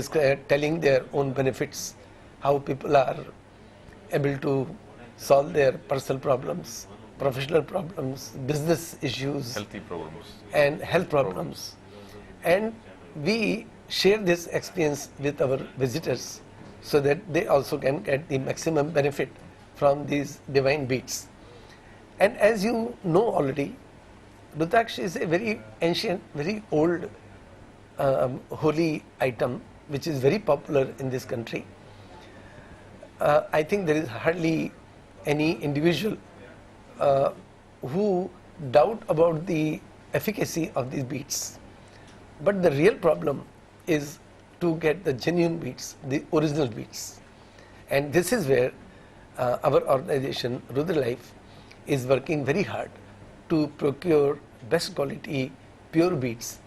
telling their own benefits, how people are able to solve their personal problems, professional problems, business issues, Healthy problems. and health problems. And we share this experience with our visitors so that they also can get the maximum benefit from these divine beats. And as you know already, Rudraksh is a very ancient, very old holy item which is very popular in this country. I think there is hardly any individual who doubt about the efficacy of these beads. But the real problem is to get the genuine beads, the original beads. And this is where our organization, Rudra Life, is working very hard to procure best quality pure beads.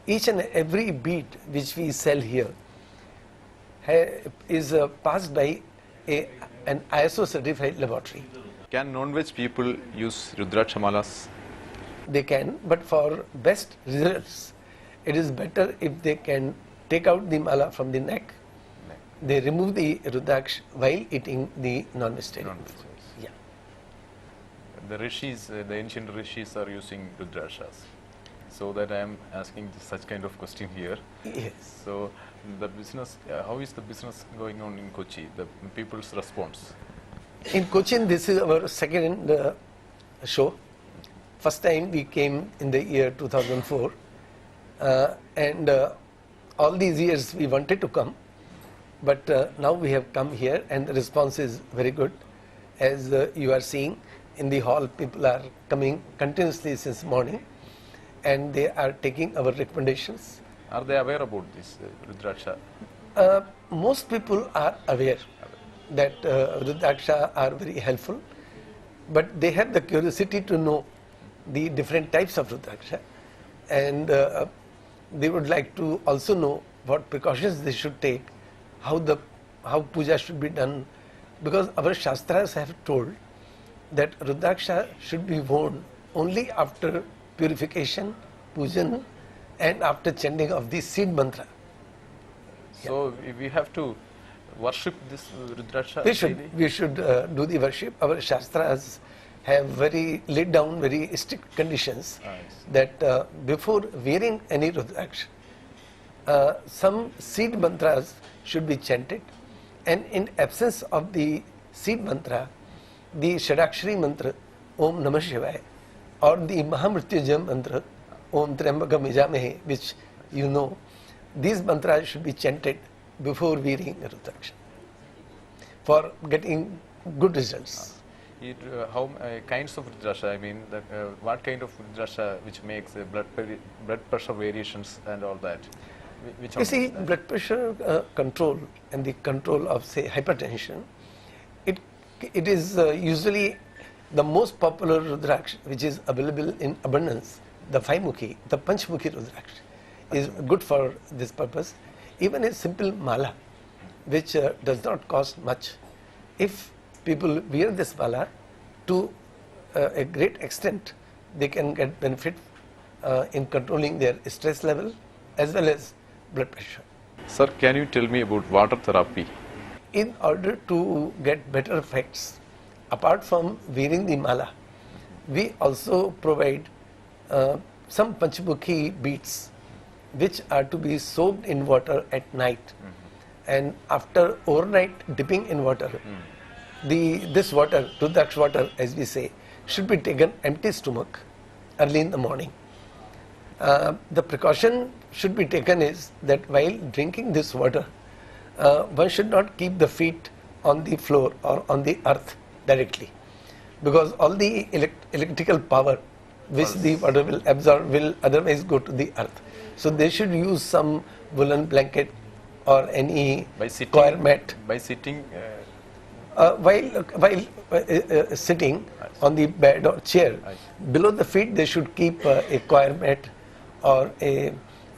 Each and every bead which we sell here is passed by an ISO certified laboratory. Can non-veg people use Rudraksha malas? They can, but for best results, it is better if they can take out the mala from the neck. They remove the Rudraksh while eating the non-vegetarian food. Yeah. The rishis, the ancient rishis are using Rudrakshas. So that I am asking such kind of question here. Yes. So the business, how is the business going on in Kochi? The people's response. In Cochin, this is our second show. First time we came in the year 2004, and all these years we wanted to come, but now we have come here and the response is very good. As you are seeing in the hall, people are coming continuously since morning and they are taking our recommendations. Are they aware about this Rudraksha? Most people are aware that Rudraksha are very helpful, but they have the curiosity to know the different types of Rudraksha, and they would like to also know what precautions they should take, how puja should be done, because our Shastras have told that Rudraksha should be worn only after purification, pujan, and after chanting of the seed mantra. So we have to worship this Rudraksha? We should do the worship. Our Shastras have very laid down very strict conditions that before wearing any Rudraksh, some seed mantras should be chanted, and in absence of the seed mantra, the Shadakshari mantra, Om Namah Shivaya, or the Mahamrityunjay mantra, Om Triambakam Yajamahe, which you know, these mantras should be chanted before wearing a Rudraksh for getting good results. How kinds of Rudraksha, I mean, what kind of Rudraksha which makes blood pressure variations and all that? You see, blood pressure control and the control of, say, hypertension, it is usually the most popular Rudraksh which is available in abundance, the Five-mukhi, the Panchmukhi Rudraksh is good for this purpose. Even a simple mala, which does not cost much, if people wear this mala to a great extent, they can get benefit in controlling their stress level as well as blood pressure. Sir, can you tell me about water therapy? In order to get better effects, apart from wearing the mala, we also provide some Panchmukhi beads which are to be soaked in water at night, and after overnight dipping in water, this water, Rudraksh water as we say, should be taken empty stomach early in the morning. The precaution should be taken is that while drinking this water, one should not keep the feet on the floor or on the earth directly, because all the electrical power which the water will absorb will otherwise go to the earth. So they should use some woolen blanket or any choir mat. By sitting? While sitting on the bed or chair, below the feet they should keep a choir mat or a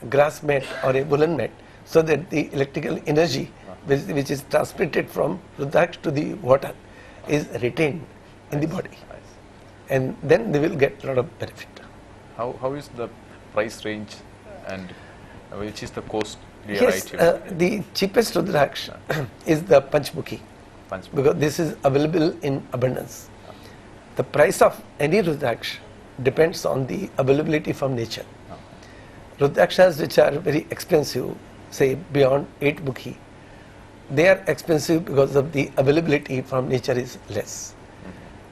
grass mat or a woolen mat, so that the electrical energy which is transmitted from Rudraksh to the water is retained in the body, and then they will get a lot of benefit. How is the price range and which is the cost Yes, the cheapest Rudraksh is the Panchmukhi, because this is available in abundance. The price of any Rudraksh depends on the availability from nature. Rudrakshas which are very expensive, say beyond 8 mukhi, they are expensive because of the availability from nature is less.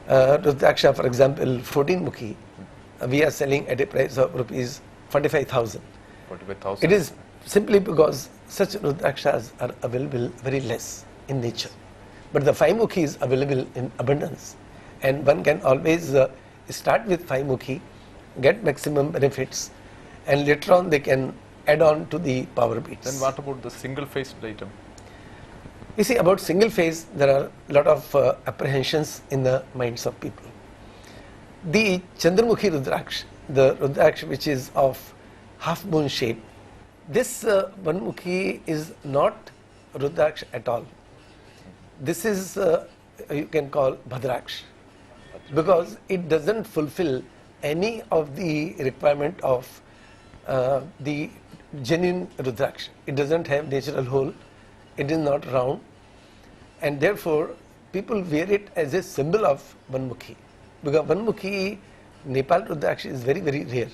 Rudraksha, for example, 14 mukhi, we are selling at a price of rupees 45,000. 45,000. It is simply because such Rudrakshas are available very less in nature. But the 5 mukhi is available in abundance, and one can always start with 5 mukhi, get maximum benefits, and later on they can add on to the power beats. Then what about the single phased item? You see, about single phase, there are a lot of apprehensions in the minds of people. The Chandramukhi Rudraksh, the Rudraksh which is of half moon shape, this one mukhi is not Rudraksh at all. This is, you can call Bhadraksh, because it doesn't fulfill any of the requirement of the genuine Rudraksh. It doesn't have natural hole, it is not round, and therefore people wear it as a symbol of Vanmukhi, because Vanmukhi Nepal Rudraksh is very, very rare.